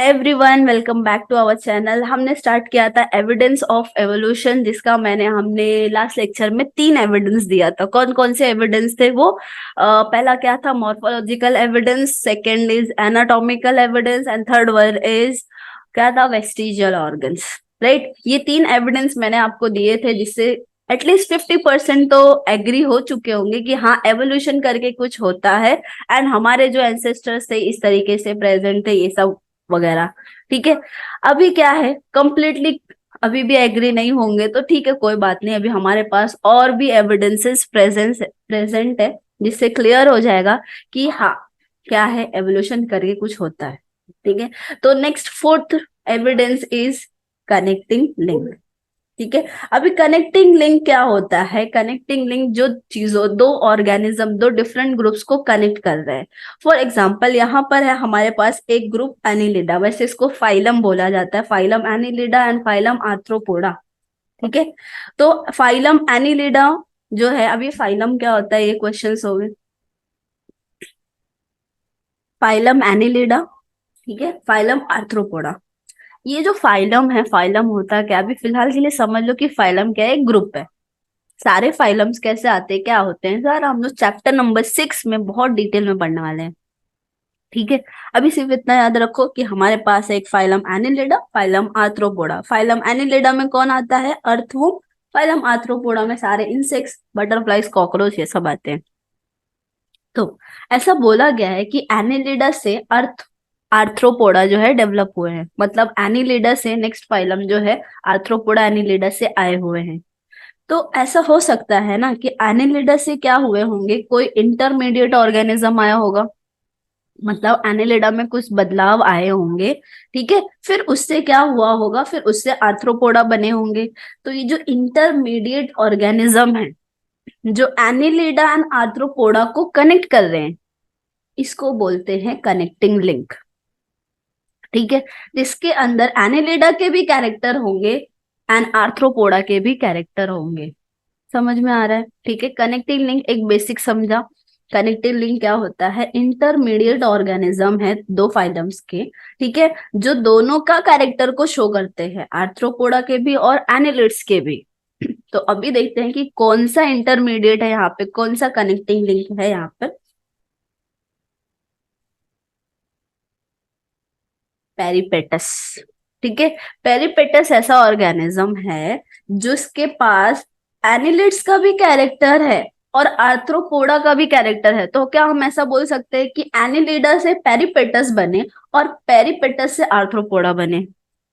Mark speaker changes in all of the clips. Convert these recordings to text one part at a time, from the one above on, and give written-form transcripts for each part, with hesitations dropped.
Speaker 1: Everyone, welcome back to our channel. हमने start किया था एविडेंस ऑफ एवोल्यूशन, जिसका हमने लास्ट लेक्चर में 3 एविडेंस दिया था। कौन कौन से एविडेंस थे वो? पहला क्या था? Morphological evidence, second is anatomical evidence and third one is क्या था? Vestigial organs. राइट, ये 3 एविडेंस मैंने आपको दिए थे, जिससे एटलीस्ट 50% तो एग्री हो चुके होंगे कि हाँ, एवोल्यूशन करके कुछ होता है एंड हमारे जो एंसेस्टर्स थे इस तरीके से प्रेजेंट थे, ये सब वगैरह। ठीक है। अभी क्या है, कंप्लीटली अभी भी एग्री नहीं होंगे तो ठीक है, कोई बात नहीं। अभी हमारे पास और भी एविडेंसेस प्रेजेंट है, जिससे क्लियर हो जाएगा कि हाँ, क्या है, एवोल्यूशन करके कुछ होता है। ठीक है। तो next fourth evidence is connecting link. ठीक है। अभी कनेक्टिंग लिंक क्या होता है? कनेक्टिंग लिंक जो चीजों, दो ऑर्गेनिज्म, दो डिफरेंट ग्रुप्स को कनेक्ट कर रहे हैं। फॉर एग्जाम्पल, यहाँ पर है हमारे पास एक ग्रुप एनिलिडा, वैसे इसको फाइलम बोला जाता है, phylum Annelida and phylum arthropoda. ठीक है। तो फाइलम एनिलिडा जो है, अभी फाइलम क्या होता है, ये क्वेश्चन हो गए। फाइलम एनिलिडा, ठीक है, फाइलम आर्थ्रोपोडा। ये जो फाइलम है, फाइलम होता क्या? अभी फिलहाल के लिए समझ लो कि फाइलम क्या है, एक ग्रुप है। सारे फाइलम्स कैसे आते हैं, क्या होते हैं सर, हम लोग चैप्टर नंबर 6 में बहुत डिटेल में पढ़ने वाले हैं। ठीक है। अभी सिर्फ इतना याद रखो कि हमारे पास है एक phylum Annelida, phylum arthropoda. Phylum Annelida में कौन आता है? अर्थवुम। फाइलम आर्थ्रोपोडा में सारे इंसेक्ट्स, बटरफ्लाइज, कॉकरोच, ये सब आते हैं। तो ऐसा बोला गया है कि एनिलिडा से अर्थ आर्थ्रोपोडा जो है डेवलप हुए हैं, मतलब एनिलिडा से नेक्स्ट फाइलम जो है आर्थ्रोपोडा एनिलिडा से आए हुए हैं। तो ऐसा हो सकता है ना कि एनिलिडा से क्या हुए होंगे, कोई इंटरमीडिएट ऑर्गेनिज्म आया होगा, मतलब एनिलिडा में कुछ बदलाव आए होंगे। ठीक है। फिर उससे क्या हुआ होगा, फिर उससे आर्थ्रोपोडा बने होंगे। तो ये जो इंटरमीडिएट ऑर्गेनिज्म है, जो एनिलिडा एंड आर्थ्रोपोडा को कनेक्ट कर रहे हैं, इसको बोलते हैं कनेक्टिंग लिंक। ठीक है। जिसके अंदर एनिलिडा के भी कैरेक्टर होंगे एंड आर्थ्रोपोडा के भी कैरेक्टर होंगे। समझ में आ रहा है? ठीक है। कनेक्टिंग लिंक एक बेसिक समझा। कनेक्टिंग लिंक क्या होता है? इंटरमीडिएट ऑर्गेनिज्म है दो फाइलम्स के, ठीक है, जो दोनों का कैरेक्टर को शो करते हैं, आर्थ्रोपोडा के भी और एनिलिड्स के भी। तो अभी देखते हैं कि कौन सा इंटरमीडिएट है यहाँ पे, कौन सा कनेक्टिंग लिंक है यहाँ पर। पेरिपेटस। ठीक है। पेरिपेटस ऐसा ऑर्गेनिज्म है जिसके पास एनिलिड्स का भी कैरेक्टर है और आर्थ्रोपोडा का भी कैरेक्टर है। तो क्या हम ऐसा बोल सकते हैं कि एनिलिडा से पेरिपेटस बने और पेरिपेटस से आर्थ्रोपोडा बने?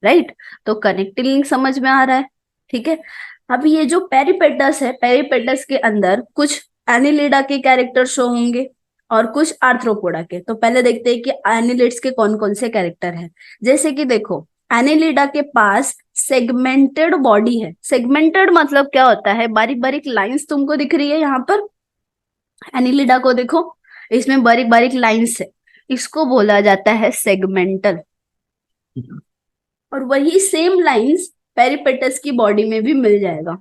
Speaker 1: राइट। तो कनेक्टिंग लिंक समझ में आ रहा है। ठीक है। अब ये जो पेरिपेटस है, पेरिपेटस के अंदर कुछ एनिलिडा के कैरेक्टर शो होंगे और कुछ आर्थ्रोपोडा के। तो पहले देखते हैं कि एनिलिड्स के कौन कौन से कैरेक्टर है। जैसे कि देखो, एनिलिडा के पास सेगमेंटेड बॉडी है। सेगमेंटेड मतलब क्या होता है? बारीक बारीक लाइंस तुमको दिख रही है यहाँ पर, एनिलिडा को देखो, इसमें बारीक बारीक लाइंस है, इसको बोला जाता है सेगमेंटल। और वही सेम लाइंस पेरिपेटस की बॉडी में भी मिल जाएगा।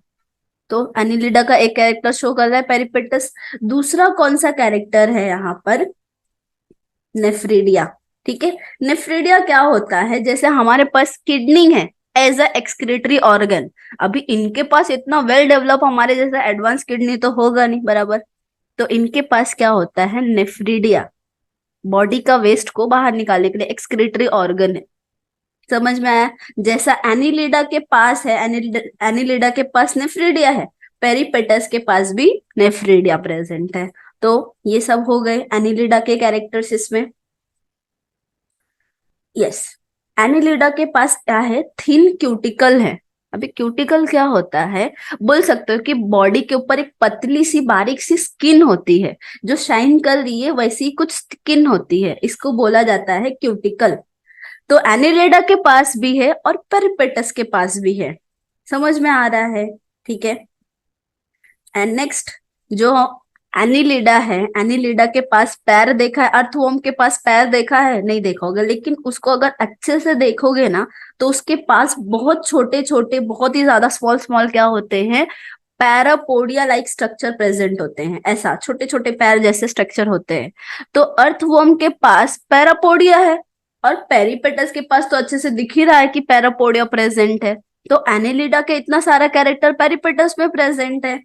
Speaker 1: तो एनिलिडा का एक कैरेक्टर शो कर रहा है पेरिपेटस। दूसरा कौन सा कैरेक्टर है यहाँ पर? नेफ्रिडिया। ठीक है। नेफ्रिडिया क्या होता है? जैसे हमारे पास किडनी है एज अ एक्सक्रीटरी ऑर्गन, अभी इनके पास इतना वेल डेवलप हमारे जैसा एडवांस किडनी तो होगा नहीं, बराबर। तो इनके पास क्या होता है? नेफ्रिडिया, बॉडी का वेस्ट को बाहर निकालने के लिए एक्सक्रीटरी ऑर्गन है। समझ में आया? जैसा एनिलिडा के पास है, एनिलिडा के पास नेफ्रिडिया है, पेरिपेटस के पास भी नेफ्रिडिया प्रेजेंट है। तो ये सब हो गए एनिलिडा के कैरेक्टर्स इसमें। यस। एनिलिडा के पास क्या है? थिन क्यूटिकल है। अभी क्यूटिकल क्या होता है? बोल सकते हो कि बॉडी के ऊपर एक पतली सी बारीक सी स्किन होती है, जो शाइन कर रही है, वैसी कुछ स्किन होती है, इसको बोला जाता है क्यूटिकल। तो एनिलिडा के पास भी है और पेरिपेटस के पास भी है। समझ में आ रहा है? ठीक है। एंड नेक्स्ट, जो एनिलिडा है, एनिलिडा के पास पैर देखा है? अर्थवर्म के पास पैर देखा है? नहीं देखा होगा, लेकिन उसको अगर अच्छे से देखोगे ना, तो उसके पास बहुत छोटे छोटे, बहुत ही ज्यादा स्मॉल स्मॉल क्या होते हैं? पैरापोडिया लाइक स्ट्रक्चर प्रेजेंट होते हैं। ऐसा छोटे छोटे पैर जैसे स्ट्रक्चर होते हैं। तो अर्थवर्म के पास पैरापोडिया है और पेरिपेटस के पास तो अच्छे से दिख ही रहा है कि पैरापोडिया प्रेजेंट है, तो एनिलिडा के इतना सारा कैरेक्टर पेरिपेटस में प्रेजेंट है,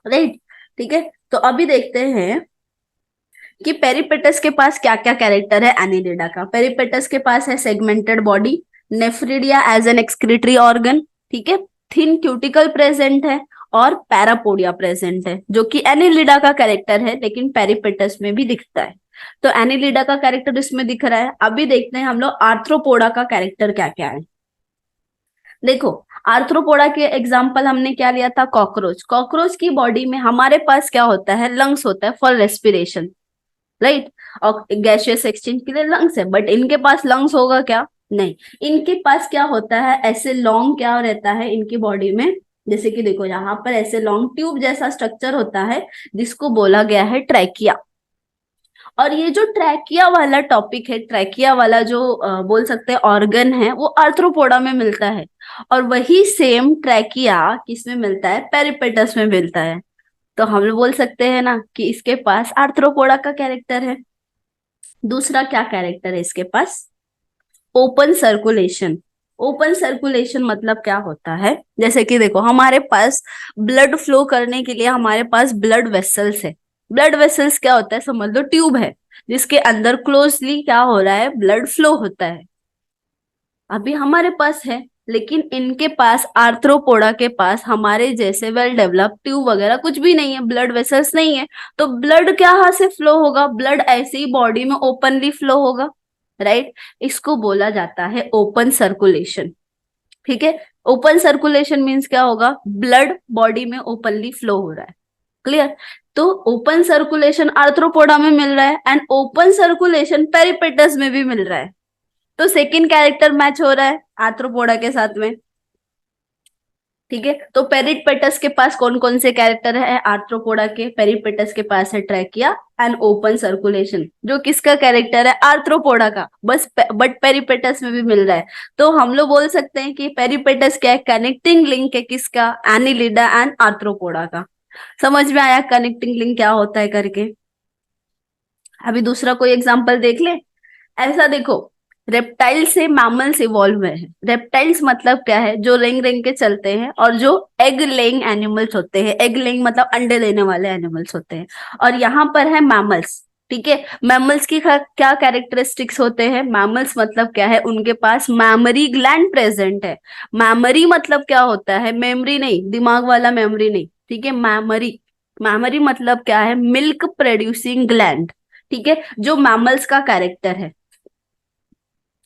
Speaker 1: राइट। ठीक है, तो अभी देखते हैं कि पेरिपेटस के पास क्या क्या कैरेक्टर है एनिलिडा का। पेरिपेटस के पास है segmented body, nephridia as an excretory organ, ठीक है, थिन क्यूटिकल प्रेजेंट है, और पैरापोडिया प्रेजेंट है, जो कि एनिलिडा का कैरेक्टर है लेकिन पेरिपेटस में भी दिखता है। तो एनिलिडा का कैरेक्टर इसमें दिख रहा है। अभी देखते हैं हम लोग आर्थ्रोपोडा का कैरेक्टर क्या क्या है। देखो, आर्थ्रोपोडा के एग्जाम्पल हमने क्या लिया था, कॉकरोच। कॉकरोच की बॉडी में हमारे पास क्या होता है, लंग्स होता है फॉर रेस्पिरेशन, राइट। और गैसियस एक्सचेंज के लिए लंग्स है, बट इनके पास लंग्स होगा क्या, नहीं। इनके पास क्या होता है, ऐसे लॉन्ग क्या रहता है इनकी बॉडी में, जैसे कि देखो यहाँ पर ऐसे लॉन्ग ट्यूब जैसा स्ट्रक्चर होता है जिसको बोला गया है ट्रैकिया। और ये जो ट्रैकिया वाला टॉपिक है, ट्रैकिया वाला जो बोल सकते हैं ऑर्गन है, वो आर्थ्रोपोडा में मिलता है। और वही सेम ट्रैकिया किसमें मिलता है, पेरिपेटस में मिलता है। तो हम लोग बोल सकते हैं ना कि इसके पास आर्थ्रोपोडा का कैरेक्टर है। दूसरा क्या कैरेक्टर है इसके पास, ओपन सर्कुलेशन। ओपन सर्कुलेशन मतलब क्या होता है, जैसे कि देखो हमारे पास ब्लड फ्लो करने के लिए हमारे पास ब्लड वेसल्स है। ब्लड वेसल्स क्या होता है, समझ लो ट्यूब है जिसके अंदर क्लोजली क्या हो रहा है, ब्लड फ्लो होता है। अभी हमारे पास है, लेकिन इनके पास आर्थ्रोपोडा के पास हमारे जैसे वेल डेवलप ट्यूब वगैरह कुछ भी नहीं है, ब्लड वेसल्स नहीं है। तो ब्लड क्या यहाँ से फ्लो होगा, ब्लड ऐसे ही बॉडी में ओपनली फ्लो होगा, राइट। इसको बोला जाता है ओपन सर्कुलेशन, ठीक है। ओपन सर्कुलेशन मीन्स क्या होगा, ब्लड बॉडी में ओपनली फ्लो हो रहा है, क्लियर। तो ओपन सर्कुलेशन आर्थ्रोपोडा में मिल रहा है एंड ओपन सर्कुलेशन पेरिपेटस में भी मिल रहा है। तो सेकंड कैरेक्टर मैच हो रहा है आर्थ्रोपोडा के साथ में, ठीक है। तो पेरिपेटस के पास कौन कौन से कैरेक्टर है आर्थ्रोपोडा के, पेरिपेटस के पास है ट्रैकिया एंड ओपन सर्कुलेशन, जो किसका कैरेक्टर है, आर्थ्रोपोडा का, बस बट पेरिपेटस में भी मिल रहा है। तो हम लोग बोल सकते हैं कि पेरिपेटस क्या है, कनेक्टिंग लिंक है किसका, एनिलिडा एंड आर्थ्रोपोडा का। समझ में आया कनेक्टिंग लिंक क्या होता है करके। अभी दूसरा कोई एग्जांपल देख ले। ऐसा देखो, रेप्टाइल से मैमल्स इवॉल्व हुए हैं। रेप्टाइल्स मतलब क्या है, जो रेंग रेंग के चलते हैं और जो एग लेइंग एनिमल्स होते हैं। एग लेइंग मतलब अंडे देने वाले एनिमल्स होते हैं। और यहाँ पर है मैमल्स, ठीक है। मैमल्स की क्या कैरेक्टरिस्टिक्स होते हैं, मैमल्स मतलब क्या है, उनके पास मैमरी ग्लैंड प्रेजेंट है। मैमरी मतलब क्या होता है, मेमोरी नहीं, दिमाग वाला मेमोरी नहीं, ठीक है। मैमरी, मैमरी मतलब क्या है, मिल्क प्रोड्यूसिंग ग्लैंड, ठीक है, जो मैमल्स का कैरेक्टर है,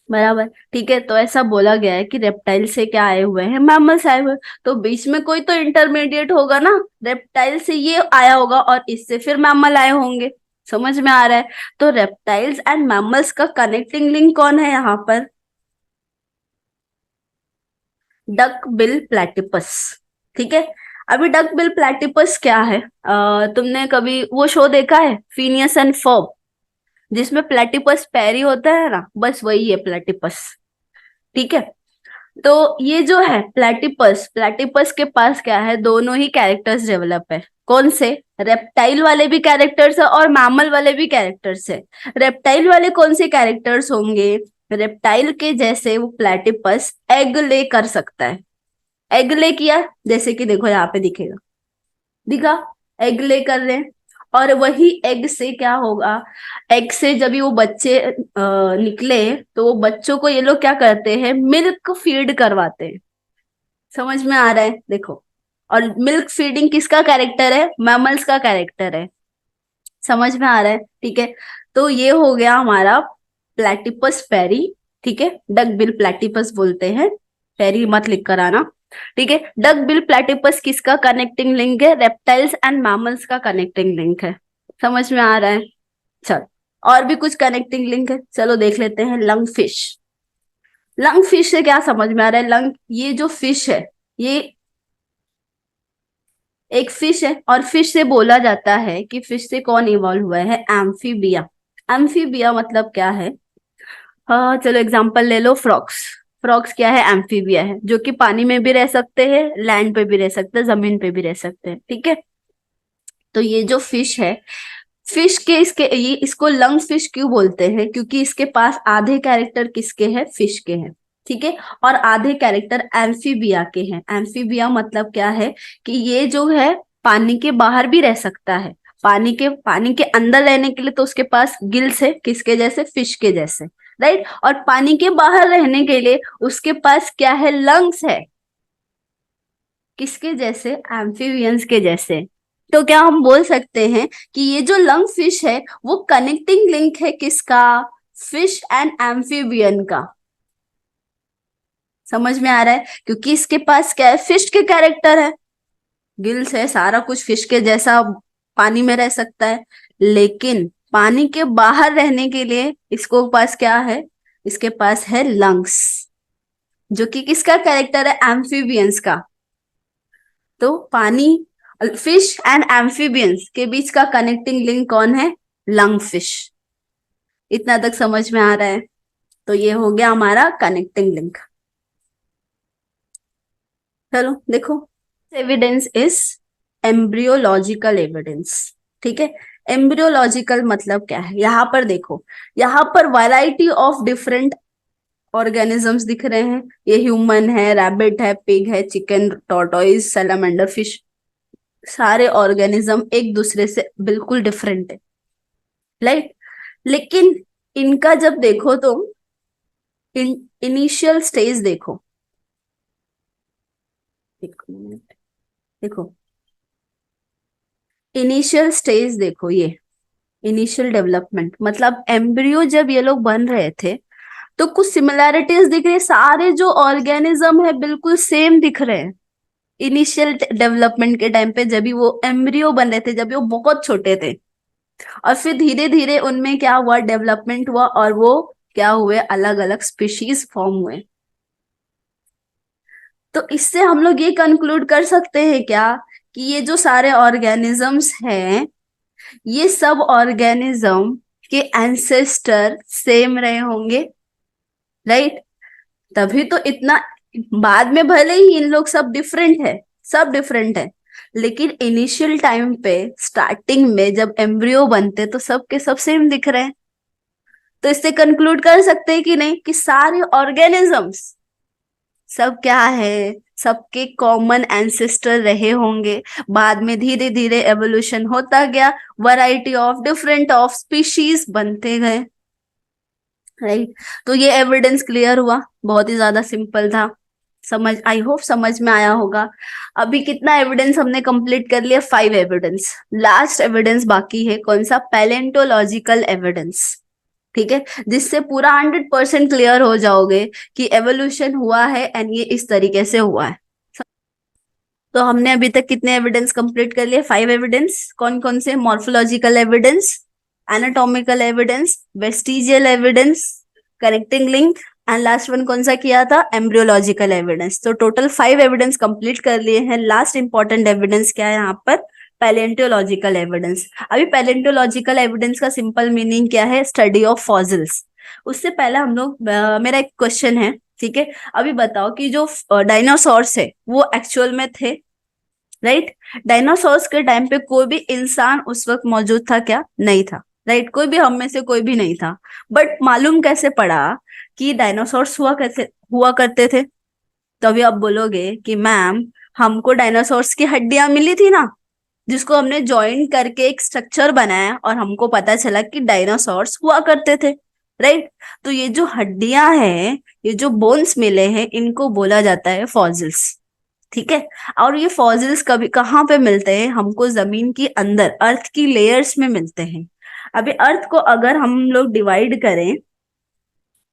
Speaker 1: बराबर। ठीक है, तो ऐसा बोला गया है कि रेप्टाइल से क्या आए हुए हैं, मैमल्स आए हुए हैं। तो बीच में कोई तो इंटरमीडिएट होगा ना, रेप्टाइल से ये आया होगा और इससे फिर मैमल आए होंगे। समझ में आ रहा है। तो रेप्टाइल्स एंड मैमल्स का कनेक्टिंग लिंक कौन है यहाँ पर, डक बिल प्लेटिपस, ठीक है। अभी डक बिल प्लेटिपस क्या है, तुमने कभी वो शो देखा है फिनियस एंड फर्ब, जिसमें प्लेटिपस पैरी होता है ना, बस वही है प्लेटिपस, ठीक है। तो ये जो है प्लेटिपस, प्लेटिपस के पास क्या है, दोनों ही कैरेक्टर्स डेवलप है। कौन से, रेप्टाइल वाले भी कैरेक्टर्स है और मैमल वाले भी कैरेक्टर्स है। रेप्टाइल वाले कौन से कैरेक्टर्स होंगे, रेप्टाइल के जैसे वो प्लेटिपस एग ले कर सकता है। एग ले किया, जैसे कि देखो यहाँ पे दिखेगा, दिखा, एग ले कर रहे हैं। और वही एग से क्या होगा, एग से जब भी वो बच्चे निकले, तो वो बच्चों को ये लोग क्या करते हैं, मिल्क फीड करवाते हैं। समझ में आ रहा है, देखो। और मिल्क फीडिंग किसका कैरेक्टर है, मैमल्स का कैरेक्टर है। समझ में आ रहा है, ठीक है। तो ये हो गया हमारा प्लेटिपस पेरी, ठीक है। डक बिल प्लेटिपस बोलते हैं, पेरी मत लिख कर आना, ठीक है। डक बिल प्लेटिपस किसका कनेक्टिंग लिंक है, रेप्टाइल्स एंड मैमल्स का कनेक्टिंग लिंक है। समझ में आ रहा है, चल। और भी कुछ कनेक्टिंग लिंक है, चलो देख लेते हैं। लंग फिश, लंग फिश से क्या समझ में आ रहा है, लंग, ये जो फिश है, ये एक फिश है। और फिश से बोला जाता है कि फिश से कौन इवॉल्व हुआ है, एम्फीबिया। एम्फीबिया मतलब क्या है, हाँ चलो एग्जांपल ले लो, फ्रॉक्स। फ्रॉक्स क्या है, एम्फीबिया है, जो कि पानी में भी रह सकते हैं, लैंड पे भी रह सकते हैं, जमीन पे भी रह सकते हैं, ठीक है। तो ये जो फिश है, फिश के इसके ये इसको लंग फिश क्यों बोलते हैं, क्योंकि इसके पास आधे कैरेक्टर किसके हैं, फिश के हैं। ठीक है, और आधे कैरेक्टर एम्फीबिया के हैं। एम्फीबिया मतलब क्या है कि ये जो है पानी के बाहर भी रह सकता है, पानी के अंदर रहने के लिए तो उसके पास गिल्स है, किसके जैसे, फिश के जैसे, राइट। और पानी के बाहर रहने के लिए उसके पास क्या है, लंग्स है, किसके जैसे, एम्फीबियंस के जैसे। तो क्या हम बोल सकते हैं कि ये जो लंग फिश है वो कनेक्टिंग लिंक है किसका, फिश एंड एम्फीबियन का। समझ में आ रहा है, क्योंकि इसके पास क्या है, फिश के कैरेक्टर है, गिल्स है, सारा कुछ फिश के जैसा पानी में रह सकता है। लेकिन पानी के बाहर रहने के लिए इसको पास क्या है, इसके पास है लंग्स, जो कि किसका कैरेक्टर है, एम्फीबियंस का। तो पानी, फिश एंड एम्फीबियंस के बीच का कनेक्टिंग लिंक कौन है, लंग फिश। इतना तक समझ में आ रहा है, तो ये हो गया हमारा कनेक्टिंग लिंक। चलो देखो, एविडेंस इज एम्ब्रियोलॉजिकल एविडेंस। ठीक है, एम्ब्रियोलॉजिकल मतलब क्या है, यहाँ पर देखो, यहाँ पर वैरायटी ऑफ डिफरेंट ऑर्गेनिजम्स दिख रहे हैं। ये ह्यूमन है, रैबिट है, पिग है, चिकन, टॉर्टोइज, सैलामेंडर फिश, सारे ऑर्गेनिज्म एक दूसरे से बिल्कुल डिफरेंट है, राइट। लेकिन इनका जब देखो तो इनिशियल स्टेज देखो, एक मिनट, देखो इनिशियल स्टेज देखो, ये इनिशियल डेवलपमेंट मतलब एम्ब्रियो जब ये लोग बन रहे थे तो कुछ सिमिलैरिटीज दिख रही है, सारे जो ऑर्गेनिज्म है बिल्कुल सेम दिख रहे हैं। इनिशियल डेवलपमेंट के टाइम पे जब भी वो एम्ब्रियो बन रहे थे, जब भी वो बहुत छोटे थे, और फिर धीरे धीरे उनमें क्या हुआ, डेवलपमेंट हुआ, और वो क्या हुए, अलग अलग स्पीशीज फॉर्म हुए। तो इससे हम लोग ये कंक्लूड कर सकते हैं क्या, कि ये जो सारे ऑर्गेनिजम्स हैं, ये सब ऑर्गेनिज्म के एंसेस्टर सेम रहे होंगे, राइट। तभी तो इतना, बाद में भले ही इन लोग सब डिफरेंट है, सब डिफरेंट है, लेकिन इनिशियल टाइम पे स्टार्टिंग में जब एम्ब्रियो बनते तो सब के सब सेम दिख रहे हैं। तो इससे कंक्लूड कर सकते हैं कि नहीं, कि सारे ऑर्गेनिजम्स सब क्या है, सबके कॉमन एंसेस्टर रहे होंगे। बाद में धीरे धीरे एवोल्यूशन होता गया, variety of different of species बनते गए, राइट। तो ये एविडेंस क्लियर हुआ, बहुत ही ज्यादा सिंपल था। समझ, आई होप समझ में आया होगा। अभी कितना एविडेंस हमने कंप्लीट कर लिया, 5 एविडेंस। लास्ट एविडेंस बाकी है, कौन सा, पैलेंटोलॉजिकल एविडेंस। ठीक है, जिससे पूरा 100% क्लियर हो जाओगे कि एवोल्यूशन हुआ है एंड ये इस तरीके से हुआ है। तो हमने अभी तक कितने एविडेंस कंप्लीट कर लिए, 5 एविडेंस। कौन कौन से, morphological evidence, anatomical evidence, vestigial evidence, connecting link, and last one कौन सा किया था, एम्ब्रियोलॉजिकल एविडेंस। तो टोटल 5 एविडेंस कंप्लीट कर लिए हैं। लास्ट इंपॉर्टेंट एविडेंस क्या है यहाँ पर, पैलेंटोलॉजिकल एविडेंस। अभी पैलेंटोलॉजिकल एविडेंस का सिंपल मीनिंग क्या है, स्टडी ऑफ फॉसिल्स। उससे पहले हम लोग, मेरा एक क्वेश्चन है, ठीक है। अभी बताओ कि जो डायनासोर्स है वो एक्चुअल में थे, राइट। डायनासोर्स के टाइम पे कोई भी इंसान उस वक्त मौजूद था क्या, नहीं था, राइट। कोई भी हम में से कोई भी नहीं था। बट मालूम कैसे पड़ा कि डायनासोर्स हुआ करते थे। तो अभी आप बोलोगे कि मैम, हमको डायनासोर्स की हड्डियां मिली थी ना, जिसको हमने ज्वाइन करके एक स्ट्रक्चर बनाया और हमको पता चला कि डायनासोर्स हुआ करते थे, राइट। तो ये जो हड्डियां हैं, ये जो बोन्स मिले हैं, इनको बोला जाता है फॉसिल्स। ठीक है, और ये फॉसिल्स कभी कहाँ पे मिलते हैं, हमको जमीन के अंदर, अर्थ की लेयर्स में मिलते हैं। अभी अर्थ को अगर हम लोग डिवाइड करें,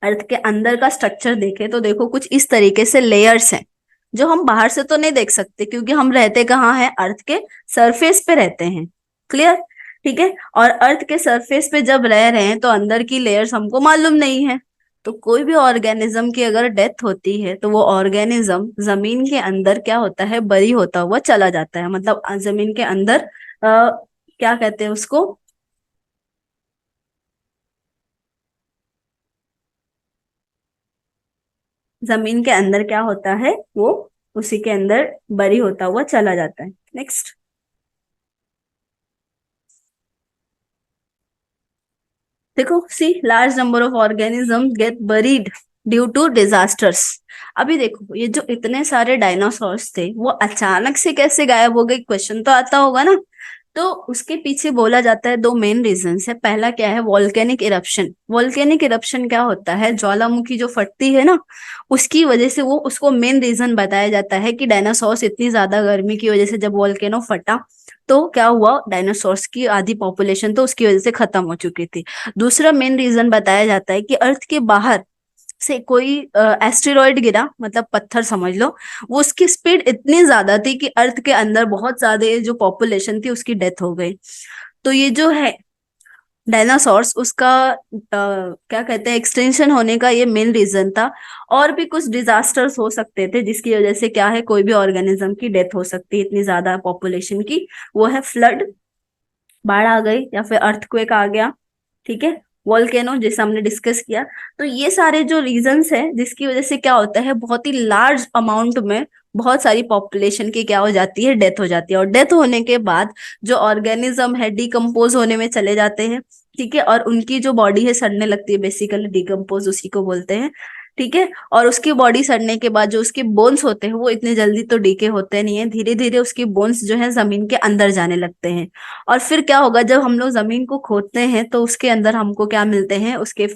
Speaker 1: अर्थ के अंदर का स्ट्रक्चर देखें, तो देखो कुछ इस तरीके से लेयर्स हैं, जो हम बाहर से तो नहीं देख सकते, क्योंकि हम रहते कहाँ हैं, अर्थ के सरफेस पे रहते हैं। क्लियर, ठीक है। और अर्थ के सरफेस पे जब रह रहे हैं तो अंदर की लेयर्स हमको मालूम नहीं है। तो कोई भी ऑर्गेनिज्म की अगर डेथ होती है तो वो ऑर्गेनिज्म जमीन के अंदर क्या होता है, बरी होता हुआ चला जाता है, मतलब जमीन के अंदर, क्या कहते हैं उसको, जमीन के अंदर क्या होता है वो, उसी के अंदर बरी होता हुआ चला जाता है। नेक्स्ट, देखो, see large number of organism get buried due to disasters. अभी देखो, ये जो इतने सारे डायनासोर्स थे वो अचानक से कैसे गायब हो गए, क्वेश्चन तो आता होगा ना। तो उसके पीछे बोला जाता है दो मेन रीजंस है। पहला क्या है, वॉल्केनिक इरप्शन। वॉल्केनिक इरप्शन क्या होता है, ज्वालामुखी जो फटती है ना, उसकी वजह से, वो उसको मेन रीजन बताया जाता है कि डायनासोर्स इतनी ज्यादा गर्मी की वजह से जब वॉल्केनो फटा तो क्या हुआ, डायनासोर्स की आधी पॉपुलेशन तो उसकी वजह से खत्म हो चुकी थी। दूसरा मेन रीजन बताया जाता है कि अर्थ के बाहर से कोई एस्टेरॉइड गिरा, मतलब पत्थर समझ लो, वो उसकी स्पीड इतनी ज्यादा थी कि अर्थ के अंदर बहुत ज्यादा जो पॉपुलेशन थी उसकी डेथ हो गई। तो ये जो है डायनासोर्स, उसका क्या कहते हैं, एक्सटेंशन होने का ये मेन रीजन था। और भी कुछ डिजास्टर्स हो सकते थे जिसकी वजह से क्या है, कोई भी ऑर्गेनिज्म की डेथ हो सकती है इतनी ज्यादा पॉपुलेशन की। वो है फ्लड, बाढ़ आ गई, या फिर अर्थक्वेक आ गया, ठीक है, वॉल्केनो जैसे हमने डिस्कस किया। तो ये सारे जो रीजंस हैं जिसकी वजह से क्या होता है, बहुत ही लार्ज अमाउंट में बहुत सारी पॉपुलेशन की क्या हो जाती है, डेथ हो जाती है। और डेथ होने के बाद जो ऑर्गेनिज्म है डिकम्पोज होने में चले जाते हैं, ठीक है, और उनकी जो बॉडी है सड़ने लगती है, बेसिकली डिकम्पोज उसी को बोलते हैं, ठीक है। और उसकी बॉडी सड़ने के बाद जो उसके बोन्स होते हैं वो इतने जल्दी तो डीके होते नहीं है, धीरे धीरे उसके बोन्स जो है जमीन के अंदर जाने लगते हैं। और फिर क्या होगा, जब हम लोग जमीन को खोदते हैं तो उसके अंदर हमको क्या मिलते हैं, उसके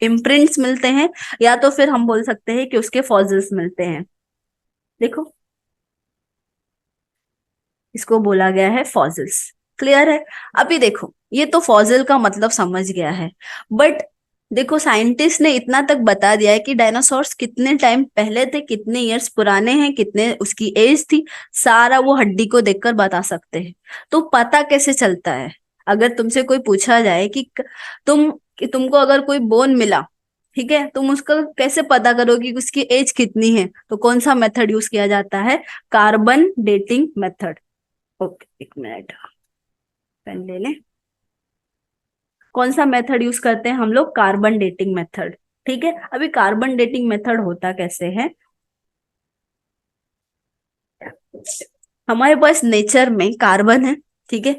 Speaker 1: इम्प्रिंट्स मिलते हैं, या तो फिर हम बोल सकते हैं कि उसके फॉसिल्स मिलते हैं। देखो, इसको बोला गया है फॉसिल्स। क्लियर है। अभी देखो, ये तो फॉसिल का मतलब समझ गया है, बट देखो साइंटिस्ट ने इतना तक बता दिया है कि डायनासोर्स कितने टाइम पहले थे, कितने इयर्स पुराने हैं, कितने उसकी एज थी, सारा वो हड्डी को देखकर बता सकते हैं। तो पता कैसे चलता है, अगर तुमसे कोई पूछा जाए कि तुमको अगर कोई बोन मिला, ठीक है, तुम उसका कैसे पता करोगे कि उसकी एज कितनी है, तो कौन सा मेथड यूज किया जाता है, कार्बन डेटिंग मेथड। ओके, एक मिनट, पेन ले लें। कौन सा मेथड यूज करते हैं हम लोग, कार्बन डेटिंग मेथड। ठीक है, अभी कार्बन डेटिंग मेथड होता कैसे है, हमारे पास नेचर में कार्बन है, ठीक है।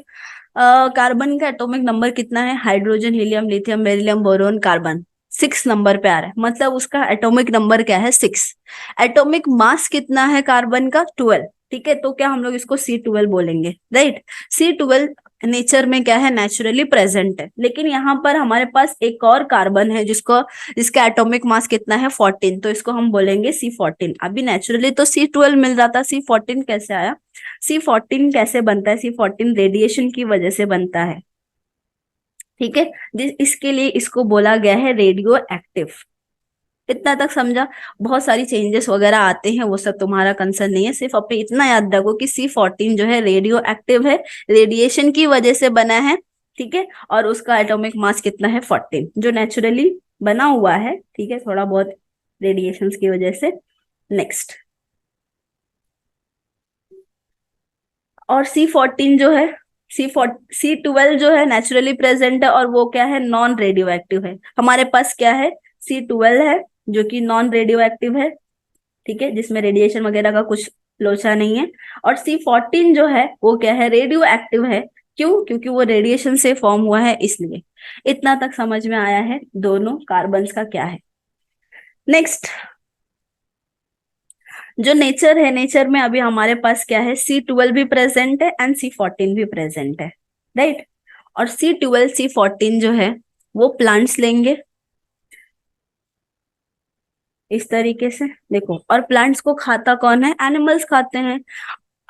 Speaker 1: कार्बन का एटॉमिक नंबर कितना है, hydrogen, helium, lithium, beryllium, boron, carbon 6 number पे आ रहा है, मतलब उसका एटॉमिक नंबर क्या है, 6। एटॉमिक मास कितना है कार्बन का, 12। ठीक है, तो क्या हम लोग इसको C12 बोलेंगे, राइट। C12 नेचर में क्या है, नेचुरली प्रेजेंट है। लेकिन यहाँ पर हमारे पास एक और कार्बन है जिसका एटॉमिक मास कितना है, 14, तो इसको हम बोलेंगे C14। अभी नेचुरली तो C12 मिल रहा था, C14 कैसे आया। C14 कैसे बनता है, C14 रेडिएशन की वजह से बनता है, ठीक है। इसके लिए इसको बोला गया है रेडियो एक्टिव। इतना तक समझा। बहुत सारी चेंजेस वगैरह आते हैं, वो सब तुम्हारा कंसर्न नहीं है, सिर्फ अपने इतना याद रखो कि C14 जो है रेडियो एक्टिव है, रेडिएशन की वजह से बना है, ठीक है। और उसका एटॉमिक मास कितना है, 14, जो नेचुरली बना हुआ है, ठीक है, थोड़ा बहुत रेडिएशन की वजह से। नेक्स्ट, और C14 जो है, C12 जो है नेचुरली प्रेजेंट है, और वो क्या है, नॉन रेडियो एक्टिव है। हमारे पास क्या है, C12 है जो कि नॉन रेडियो एक्टिव है, ठीक है, जिसमें रेडिएशन वगैरह का कुछ लोचा नहीं है। और C14 जो है वो क्या है, रेडियो एक्टिव है। क्यों, क्योंकि वो रेडिएशन से फॉर्म हुआ है, इसलिए। इतना तक समझ में आया है दोनों कार्बन्स का क्या है। नेक्स्ट, जो नेचर है, नेचर में अभी हमारे पास क्या है, C12 भी प्रेजेंट है एंड C14 भी प्रेजेंट है, राइट। और C12 C14 जो है वो प्लांट्स लेंगे इस तरीके से, देखो, और प्लांट्स को खाता कौन है, एनिमल्स खाते हैं।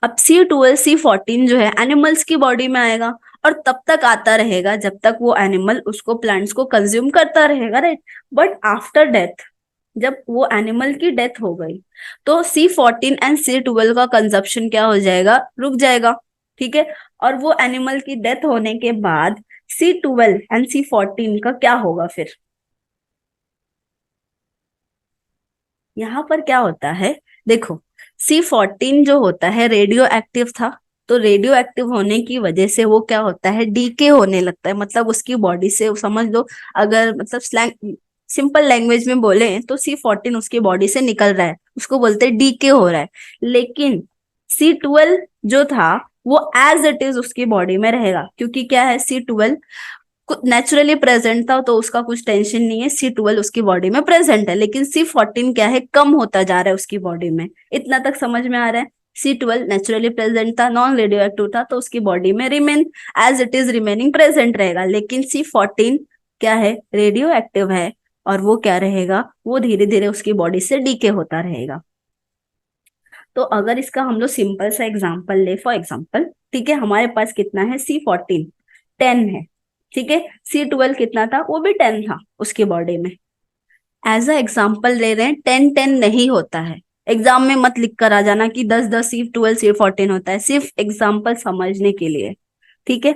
Speaker 1: अब C12 C14 जो है एनिमल्स की बॉडी में आएगा, और तब तक आता रहेगा जब तक वो एनिमल उसको, प्लांट्स को कंज्यूम करता रहेगा, राइट। बट आफ्टर डेथ, जब वो एनिमल की डेथ हो गई, तो C14 एंड C12 का कंजप्शन क्या हो जाएगा, रुक जाएगा, ठीक है। और वो एनिमल की डेथ होने के बाद C12 एंड C14 का क्या होगा फिर, यहाँ पर क्या होता है, देखो, C14 जो होता है रेडियो एक्टिव था, तो रेडियो एक्टिव होने की वजह से वो क्या होता है, डीके होने लगता है, मतलब उसकी बॉडी से समझ लो, अगर मतलब स्लैंग सिंपल लैंग्वेज में बोले तो C14 उसकी बॉडी से निकल रहा है, उसको बोलते हैं डीके हो रहा है। लेकिन C12 जो था वो एज इट इज उसकी बॉडी में रहेगा, क्योंकि क्या है, C12 नेचुरली प्रेजेंट था तो उसका कुछ टेंशन नहीं है, C12 उसकी बॉडी में प्रेजेंट है, लेकिन C14 क्या है, कम होता जा रहा है उसकी बॉडी में। इतना तक समझ में आ रहा है। C12 नेचुरली प्रेजेंट था, नॉन रेडियो एक्टिव था, तो उसकी बॉडी में remain as it is remaining present रहेगा। लेकिन C14 क्या है, रेडियो एक्टिव है, और वो क्या रहेगा, वो धीरे धीरे उसकी बॉडी से डीके होता रहेगा। तो अगर इसका हम लोग सिंपल सा एग्जांपल ले, फॉर एग्जांपल, ठीक है, हमारे पास कितना है, C14 10 है, ठीक है, C12 कितना था, वो भी 10 था उसकी बॉडी में। एज अ एग्जाम्पल ले रहे हैं, 10-10 नहीं होता है। एग्जाम में मत लिख कर आ जाना कि 10-10 C12 C14 होता है, सिर्फ एग्जाम्पल समझने के लिए, ठीक है।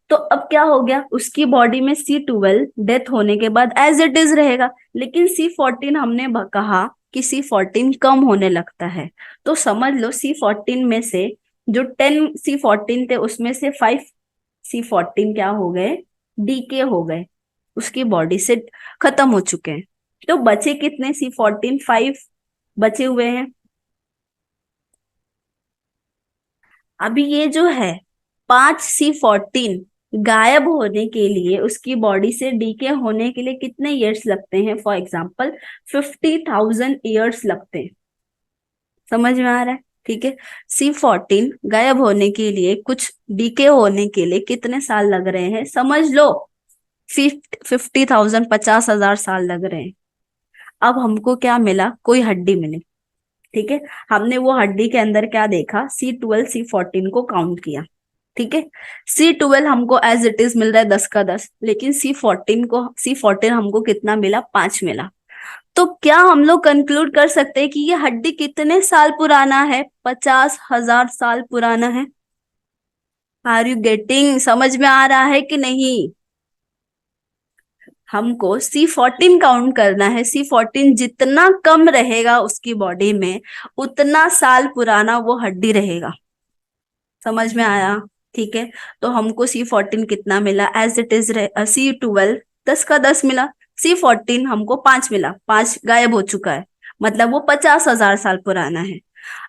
Speaker 1: तो अब क्या हो गया, उसकी बॉडी में C12 डेथ होने के बाद एज इट इज रहेगा, लेकिन C14 हमने कहा कि C14 कम होने लगता है। तो समझ लो C14 में से जो 10 C14 थे उसमें से 5 C14 क्या हो गए, डीके हो गए, उसकी बॉडी से खत्म हो चुके हैं। तो बचे कितने, C14 5 बचे हुए हैं। अभी ये जो है 5 C14 गायब होने के लिए, उसकी बॉडी से डीके होने के लिए कितने ईयर्स लगते हैं, फॉर एग्जाम्पल 50,000 ईयर्स लगते हैं। समझ में आ रहा है, ठीक है। C14 गायब होने के लिए, कुछ डीके होने के लिए कितने साल लग रहे हैं, समझ लो 50,000 50,000 साल लग रहे हैं। अब हमको क्या मिला, कोई हड्डी मिली, ठीक है। हमने वो हड्डी के अंदर क्या देखा, C12 C14 को काउंट किया, ठीक है। C12 हमको एज इट इज मिल रहा है 10 का 10, लेकिन C14 हमको कितना मिला, 5 मिला। तो क्या हम लोग कंक्लूड कर सकते हैं कि ये हड्डी कितने साल पुराना है, 50,000 साल पुराना है। आर यू गेटिंग, समझ में आ रहा है कि नहीं। हमको C14 काउंट करना है, C14 जितना कम रहेगा उसकी बॉडी में, उतना साल पुराना वो हड्डी रहेगा। समझ में आया, ठीक है। तो हमको C14 कितना मिला, एज इट इज C12 10 का 10 मिला, C14 हमको 5 मिला, 5 गायब हो चुका है, मतलब वो 50,000 साल पुराना है।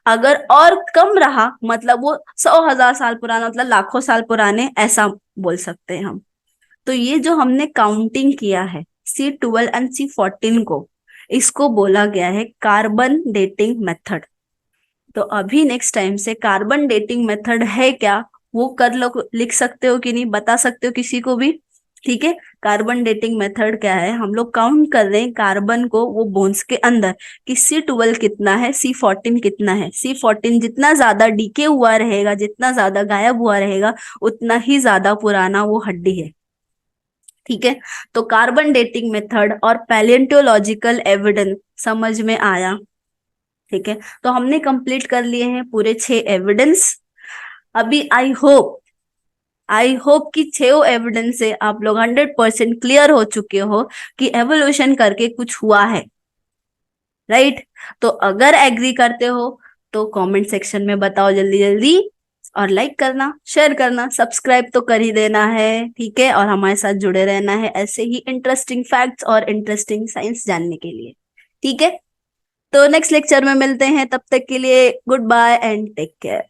Speaker 1: अगर और कम रहा मतलब वो 100,000 साल पुराना, मतलब लाखों साल पुराने, ऐसा बोल सकते हैं हम। तो ये जो हमने काउंटिंग किया है C12 एंड C14 को, इसको बोला गया है कार्बन डेटिंग मेथड। तो अभी नेक्स्ट टाइम से कार्बन डेटिंग मेथड है क्या, वो कर लो, लिख सकते हो कि नहीं, बता सकते हो किसी को भी, ठीक है। कार्बन डेटिंग मेथड क्या है, हम लोग काउंट कर रहे हैं कार्बन को वो बोन्स के अंदर, कि C12 कितना है, C14 कितना है। C14 जितना ज्यादा डीके हुआ रहेगा, जितना ज्यादा गायब हुआ रहेगा, उतना ही ज्यादा पुराना वो हड्डी है, ठीक है। तो कार्बन डेटिंग मेथड और पैलियोंटोलॉजिकल एविडेंस समझ में आया, ठीक है। तो हमने कंप्लीट कर लिए हैं पूरे 6 एविडेंस। अभी आई होप कि 6 एविडेंस से आप लोग 100% क्लियर हो चुके हो कि एवोल्यूशन करके कुछ हुआ है, राइट। तो अगर एग्री करते हो तो कमेंट सेक्शन में बताओ जल्दी जल्दी, और लाइक करना, शेयर करना, सब्सक्राइब तो कर ही देना है, ठीक है। और हमारे साथ जुड़े रहना है ऐसे ही इंटरेस्टिंग फैक्ट्स और इंटरेस्टिंग साइंस जानने के लिए, ठीक है। तो नेक्स्ट लेक्चर में मिलते हैं, तब तक के लिए goodbye and take care.